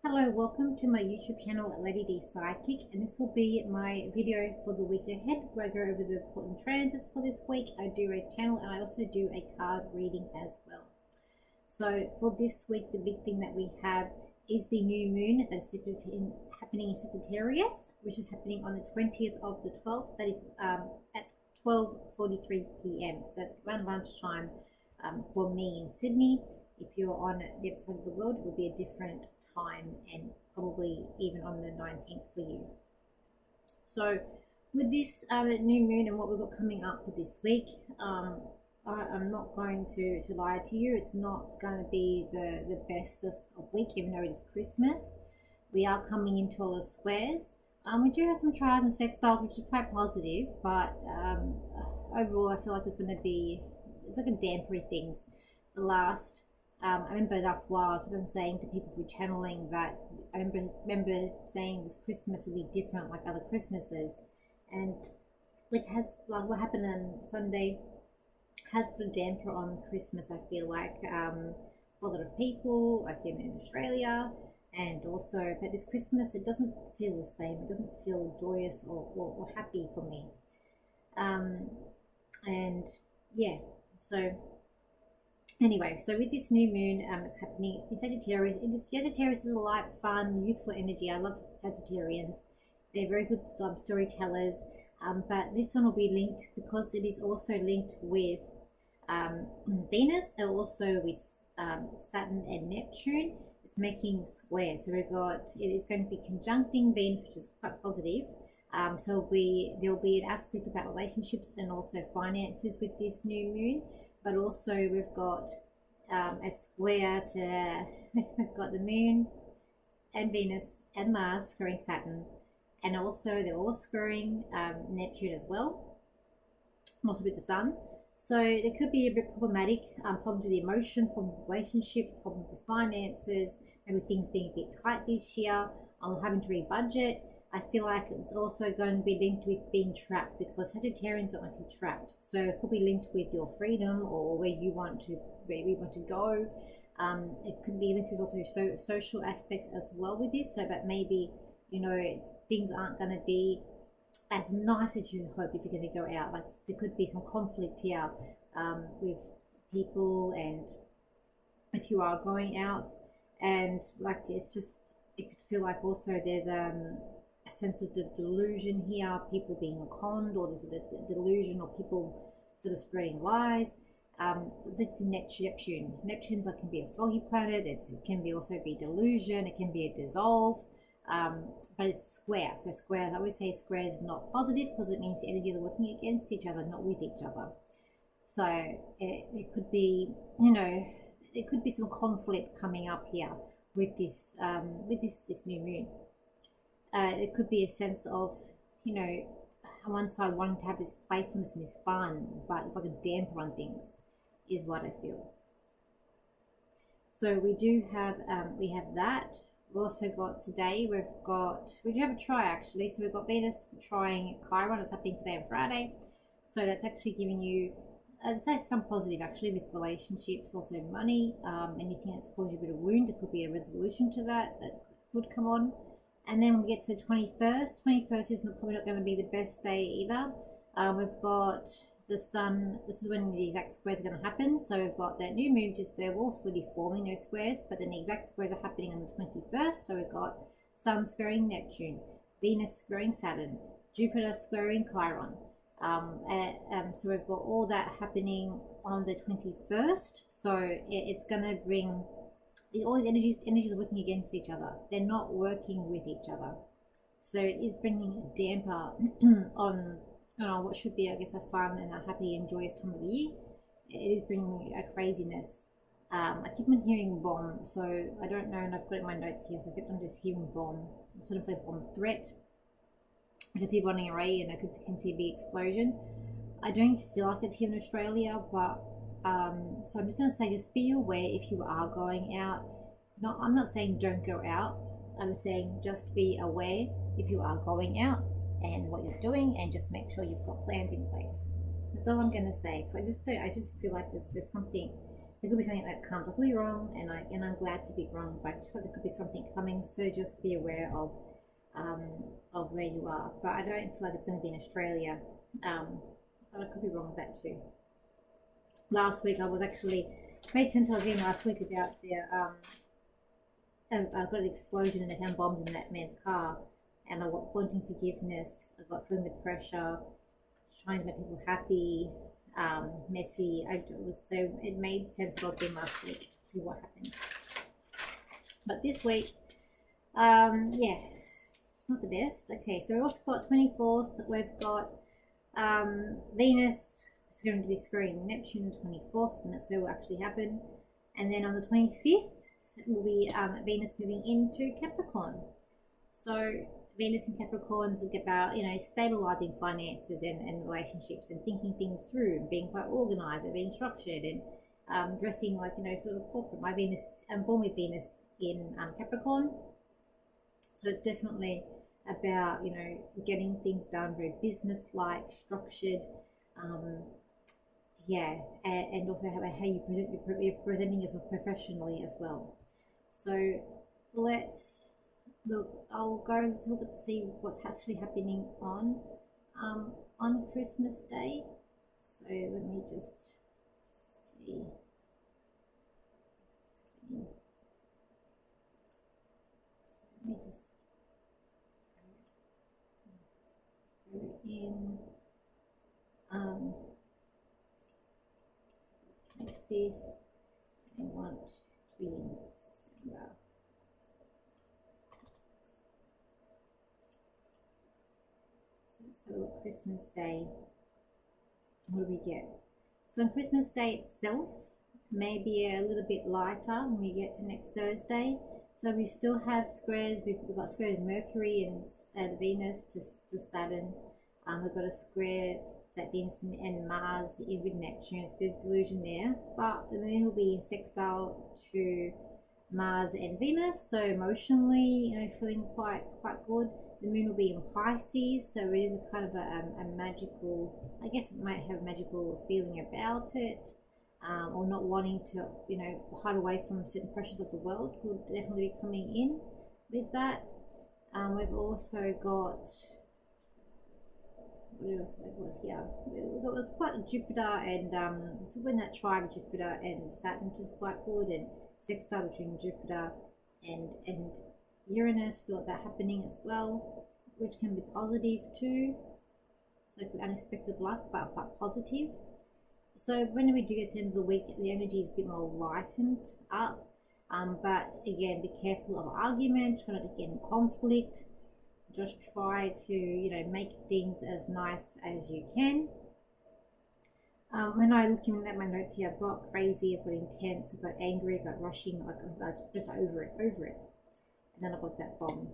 Hello, welcome to my YouTube channel, Lady D Psychic, and this will be my video for the week ahead where I go over the important transits for this week. I do a channel and I also do a card reading as well. So for this week, the big thing that we have is the new moon that's happening in Sagittarius, which is happening on the 20th of the 12th. That is at 12:43 p.m. So that's around lunchtime for me in Sydney. If you're on the other side of the world, it will be a different time and probably even on the 19th for you. So with this new moon and what we've got coming up for this week, I'm not going to lie to you. It's not going to be the bestest of week, even though it is Christmas. We are coming into all the squares. We do have some trials and sextiles, which is quite positive, but overall I feel like it's like a dampery things. I remember last while I kept on saying to people through channeling that I remember saying this Christmas will be different like other Christmases, and it has, like what happened on Sunday has put a damper on Christmas. I feel like for a lot of people, like in Australia, and also but this Christmas it doesn't feel the same. It doesn't feel joyous or happy for me. And yeah, so anyway, so with this new moon, it's happening in Sagittarius. Sagittarius is a light, fun, youthful energy. I love Sagittarians. They're very good storytellers. But this one will be linked because it is also linked with Venus and also with Saturn and Neptune. It's making squares. So it is going to be conjuncting Venus, which is quite positive. So there'll be an aspect about relationships and also finances with this new moon. But also we've got a square to, we've got the moon and Venus and Mars squaring Saturn, and also they're all squaring Neptune as well, also with the Sun. So there could be a bit problematic, problems with the emotions, problems with relationships, problems with finances, maybe things being a bit tight this year, having to rebudget. I feel like it's also going to be linked with being trapped, because Sagittarians don't like to be trapped. So it could be linked with your freedom or where you want to go. It could be linked with also social aspects as well with this. So, but maybe things aren't going to be as nice as you hope if you're going to go out. Like there could be some conflict here with people, and if you are going out, and like it could feel like also there's a sense of the delusion here, people being conned, or there's a delusion, or people sort of spreading lies. Linked to Neptune's like can be a foggy planet. It can be also be delusion. It can be a dissolve, but it's square. So squares, I always say squares is not positive because it means the energies are working against each other, not with each other. So it could be, it could be some conflict coming up here with this new moon. It could be a sense of, on one side wanting to have this playfulness and this fun, but it's like a damper on things, is what I feel. So we do have, we have that. We've also got today, we do have a try actually. So we've got Venus trying Chiron. It's happening today and Friday. So that's actually giving you, I'd say some positive actually with relationships, also money, anything that's caused you a bit of wound. It could be a resolution to that could come on. And then when we get to the 21st is probably not going to be the best day either. We've got the Sun. This is when the exact squares are going to happen. So we've got that new moon, they're all fully forming those squares, but then the exact squares are happening on the 21st. So we've got Sun squaring Neptune, Venus squaring Saturn, Jupiter squaring Chiron. So we've got all that happening on the 21st. So it's going to bring all these energies are working against each other. They're not working with each other. So it is bringing a damper on what should be, I guess, a fun and a happy and joyous time of the year. It is bringing a craziness. I keep on hearing bomb, so I don't know, and I've got it in my notes here, so I kept on just hearing bomb. I sort of say bomb threat. I can see a running array, and I can see a big explosion. I don't feel like it's here in Australia, but so I'm just going to say, just be aware if you are going out. I'm not saying don't go out. I'm saying just be aware if you are going out and what you're doing, and just make sure you've got plans in place. That's all I'm going to say, because I just feel like there's something there could be something that comes. I could be wrong, and I'm glad to be wrong, but I just feel there could be something coming. So just be aware of where you are. But I don't feel like it's going to be in Australia. But I could be wrong with that too. Last week I was actually made sense. I was in last week about the I got an explosion and they found bombs in that man's car, and I was wanting forgiveness. I got feeling the pressure, trying to make people happy. Messy. It made sense what I was doing last week with what happened. But this week, yeah, it's not the best. Okay, so we've also got 24th. We've got Venus is going to be squaring Neptune 24th, and that's where will actually happen. And then on the 25th will be Venus moving into Capricorn. So Venus in Capricorn is about, stabilizing finances and relationships and thinking things through and being quite organized and being structured and dressing like, sort of corporate. I'm born with Venus in Capricorn. So it's definitely about, getting things done, very business-like, structured, and also how you're presenting yourself professionally as well. So let's look. I'll go look at see what's actually happening on Christmas Day. So let me just see. So let me just go in 25th. I want to be in December. So Christmas Day, what do we get? So on Christmas Day itself, maybe a little bit lighter when we get to next Thursday. So we still have squares. We've got squares Mercury and Venus to Saturn. We've got a square that Venus and Mars in with Neptune. It's a bit of delusion there, but the moon will be in sextile to Mars and Venus. So emotionally, feeling quite good. The moon will be in Pisces, so it is a kind of a magical, I guess it might have a magical feeling about it, or not wanting to, hide away from certain pressures of the world will definitely be coming in with that. We've also got, what else have I got here? We've got quite Jupiter and, so we're in that tribe of Jupiter and Saturn, which is quite good, and sextile between Jupiter and Uranus. We've got that happening as well, which can be positive too. So it could be unexpected luck, but positive. So when we do get to the end of the week, the energy is a bit more lightened up. But again, be careful of arguments. Try not to get in conflict. Just try to, make things as nice as you can. When I looking at my notes here, I've got crazy, I've got intense, I've got angry, I've got rushing, like just over it. And then I've got that bomb.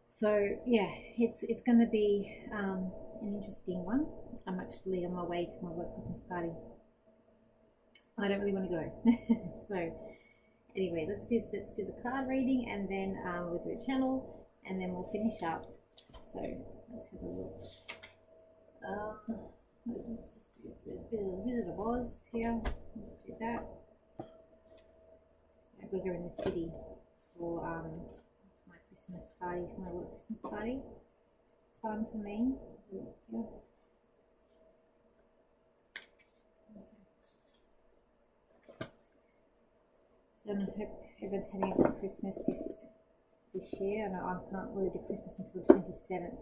So yeah, it's going to be an interesting one. I'm actually on my way to my work Christmas party. I don't really want to go. So anyway, let's do the card reading, and then we'll do a channel, and then we'll finish up. So let's have a look. Let's just do a bit of Wizard of Oz here. Let's do that. So I've got to go in the city for my Christmas party, for my work Christmas party. Fun for me. Yeah. So I hope everyone's having a good Christmas this year. I know I can't really do Christmas until the 27th.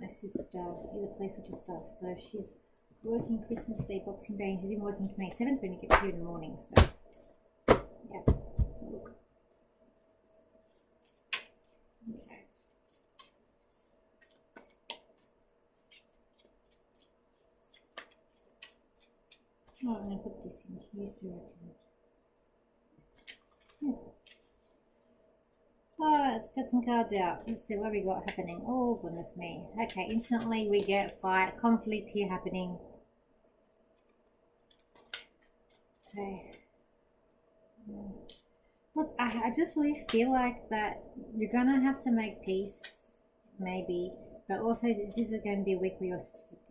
My sister is a place which is us, so she's working Christmas Day, Boxing Day, and she's even working 27th when you get here in the morning. So yeah, let's have a look. Okay. Oh, I'm going to put this in here so I can. Oh, let's get some cards out. Let's see what we got happening. Oh, goodness me. Okay, instantly we get fight, conflict here happening. Okay. Look, I just really feel like that you're going to have to make peace, maybe. But also, this is going to be a week where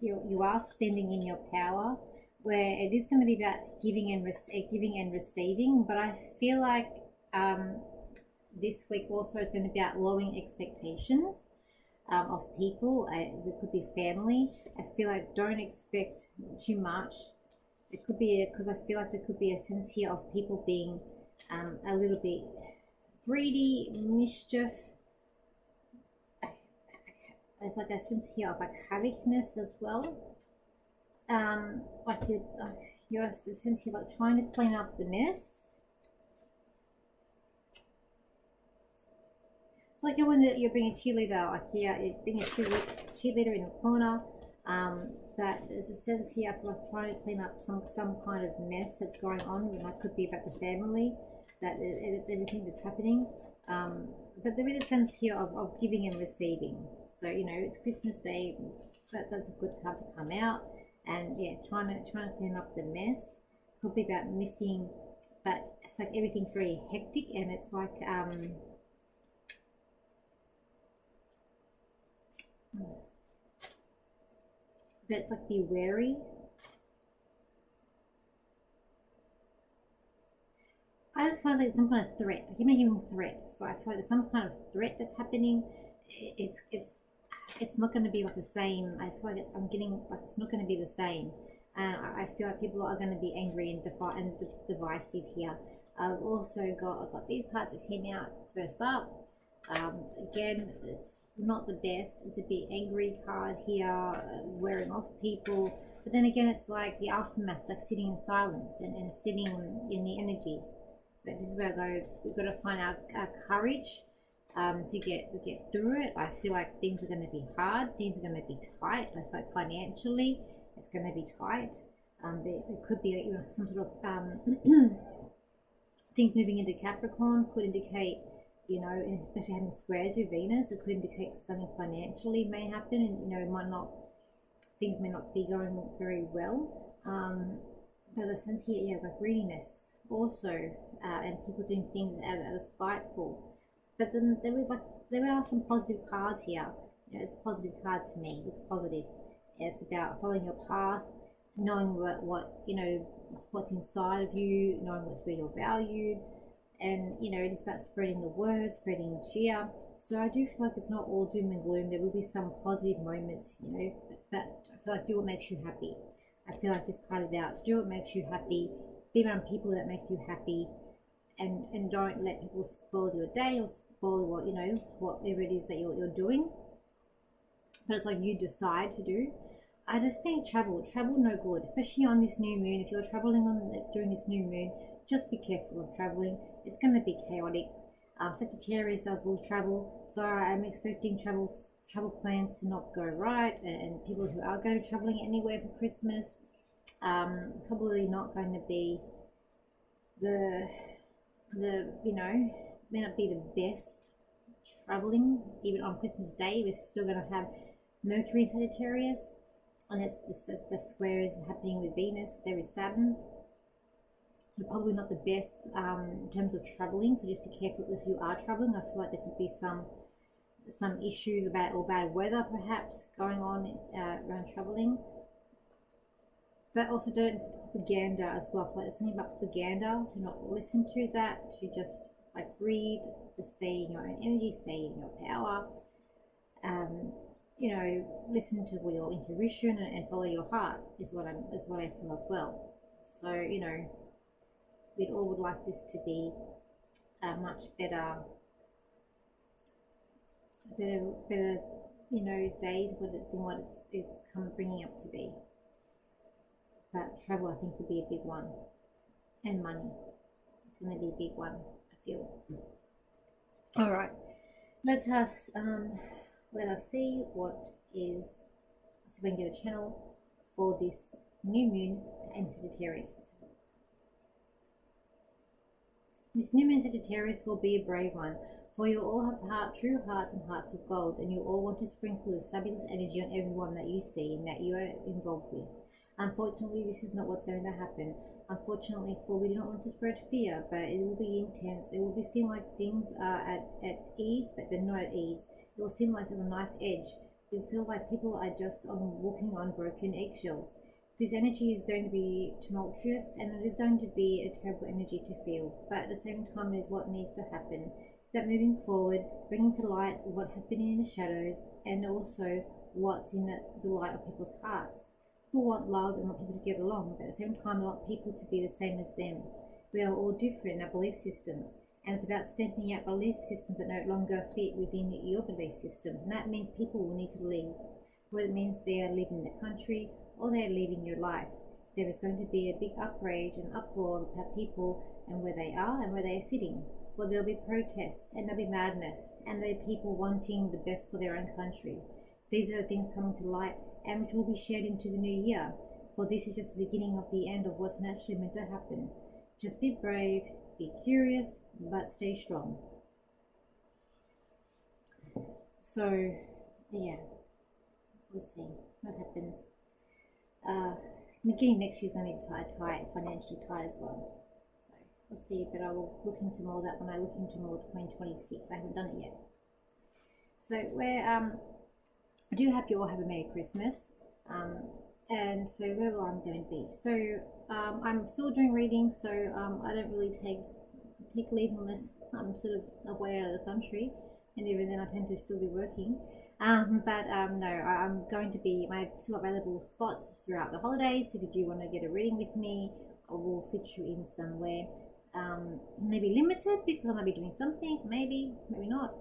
you are standing in your power. where it is going to be about giving and receiving, but I feel like this week also is going to be about lowering expectations of people. It could be family. I feel like don't expect too much. It could be because I feel like there could be a sense here of people being a little bit greedy, mischief. There's like a sense here of like havicness as well. Like you're a sense here like trying to clean up the mess. It's like you're being a cheerleader, like here, you're being a cheerleader in the corner. But there's a sense here of like trying to clean up some kind of mess that's going on, and that could be about the family, that it's everything that's happening. But there is a sense here of giving and receiving. So you know it's Christmas Day, that's a good card to come out, and yeah, trying to clean up the mess. Could be about missing, but it's like everything's very hectic, and it's like but it's like be wary. I just feel like it's some kind of threat. I keep giving threat, so I feel like there's some kind of threat that's happening. It's not going to be like the same. I feel like I'm getting like it's not going to be the same, and I feel like people are going to be angry and divisive here. I got these cards that came out first up. Again, it's not the best. It's a bit angry card here, wearing off people. But then again, it's like the aftermath, like sitting in silence and sitting in the energies. But this is where I go. We've got to find our courage to get through it. I feel like things are going to be hard. Things are going to be tight. I feel like financially, it's going to be tight. There could be even some sort of things moving into Capricorn could indicate, you know, especially having squares with Venus, it could indicate something financially may happen, and you know, things may not be going very well. But a sense here, yeah, like greediness also, and people doing things out of spiteful. But then there are some positive cards here. You know, it's a positive card to me. It's positive. It's about following your path, knowing what you know, what's inside of you, knowing where you're valued. And you know, it is about spreading the word, spreading cheer. So I do feel like it's not all doom and gloom. There will be some positive moments, you know, but I feel like do what makes you happy. I feel like this card is about do what makes you happy, be around people that make you happy, and don't let people spoil your day or spoil what, you know, whatever it is that you're doing. But it's like you decide to do. I just think travel no good, especially on this new moon. If you're traveling during this new moon, just be careful of traveling. It's going to be chaotic. Sagittarius will travel, so I'm expecting travel plans to not go right, and people who are going to be traveling anywhere for Christmas, probably not going to be the you know, may not be the best traveling. Even on Christmas Day, we're still going to have Mercury in Sagittarius, and the square is happening with Venus. There is Saturn. So probably not the best in terms of traveling. So just be careful if you are traveling. I feel like there could be some issues or bad weather perhaps going on around traveling. But also don't propaganda as well. I feel like there's something about propaganda, to not listen to that, to just like breathe, to stay in your own energy, stay in your power. You know, listen to your intuition and follow your heart is what I feel as well. So you know, we all would like this to be a much better, you know, days than what it's bringing up to be. But travel, I think, will be a big one, and money. It's going to be a big one, I feel. All right, let us see what is. So we can get a channel for this new moon and Sagittarius. This new moon Sagittarius will be a brave one, for you all have true hearts and hearts of gold, and you all want to sprinkle this fabulous energy on everyone that you see and that you are involved with. Unfortunately, this is not what's going to happen. Unfortunately, for we do not want to spread fear, but it will be intense. It will seem like things are at ease, but they're not at ease. It will seem like there's a knife edge. You'll feel like people are just walking on broken eggshells. This energy is going to be tumultuous, and it is going to be a terrible energy to feel, but at the same time it is what needs to happen. That moving forward, bringing to light what has been in the shadows, and also what's in the light of people's hearts. People want love and want people to get along, but at the same time they want people to be the same as them. We are all different in our belief systems, and it's about stamping out belief systems that no longer fit within your belief systems, and that means people will need to leave, whether it means they are leaving the country or they are leaving your life. There is going to be a big outrage and uproar about people and where they are and where they are sitting. For there will be protests, and there will be madness, and there will be people wanting the best for their own country. These are the things coming to light, and which will be shared into the new year. For this is just the beginning of the end of what's naturally meant to happen. Just be brave, be curious, but stay strong. So, yeah, we'll see what happens. Beginning next year's going to be tight, financially tight as well. So we'll see, but I will look into more of that when I look into more 2026. I haven't done it yet. So I do hope you all have a Merry Christmas. And so where will I'm going to be? So I'm still doing readings, so I don't really take leave unless I'm sort of away out of the country, and even then I tend to still be working. No, I'm going to be, I've still got available spots throughout the holidays. If you do want to get a reading with me, I will fit you in somewhere. Maybe limited because I might be doing something, maybe not.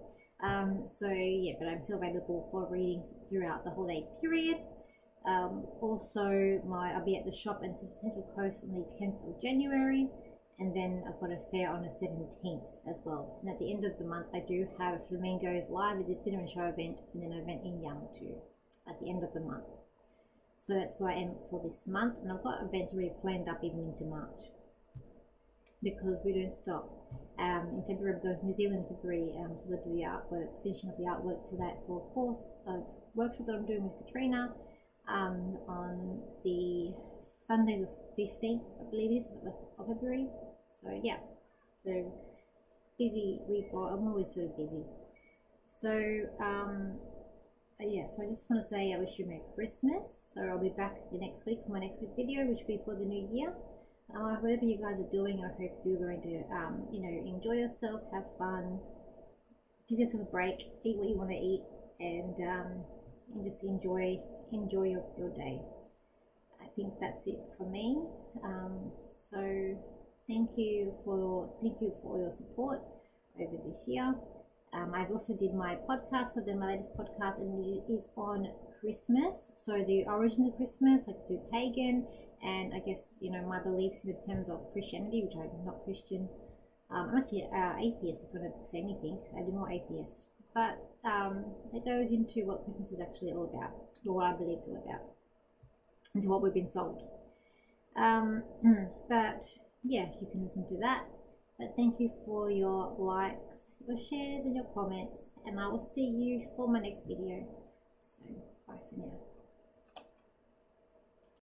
So yeah, but I'm still available for readings throughout the holiday period. Also, I'll be at the shop in Central Coast on the 10th of January, and then I've got a fair on the 17th as well. And at the end of the month, I do have Flamingos Live, a dinner and show event, and then an event in Young too at the end of the month. So that's where I am for this month, and I've got events already planned up even into March because we don't stop. In February, I'm going to New Zealand in February, so we'll do the artwork, finishing off the artwork for that for a course, workshop that I'm doing with Katrina. On the Sunday the 15th, I believe it is, of February. So yeah, so busy week. Well, I'm always sort of busy. So yeah, so I just want to say I wish you a Merry Christmas. So I'll be back the next week for my next week video, which will be for the new year. Whatever you guys are doing, I hope you're going to enjoy yourself, have fun, give yourself a break, eat what you want to eat, and just enjoy your day. I think that's it for me. So thank you for all your support over this year. I've also did my podcast. I've done my latest podcast, and it is on Christmas. So the origins of Christmas, like to pagan, and I guess my beliefs in terms of Christianity, which I'm not Christian. I'm actually atheist, if I don't say anything. I'm more atheist. But it goes into what Christmas is actually all about, or what I believe it's all about, and to what we've been sold. But yeah, you can listen to that. But thank you for your likes, your shares, and your comments, and I will see you for my next video. So bye for now.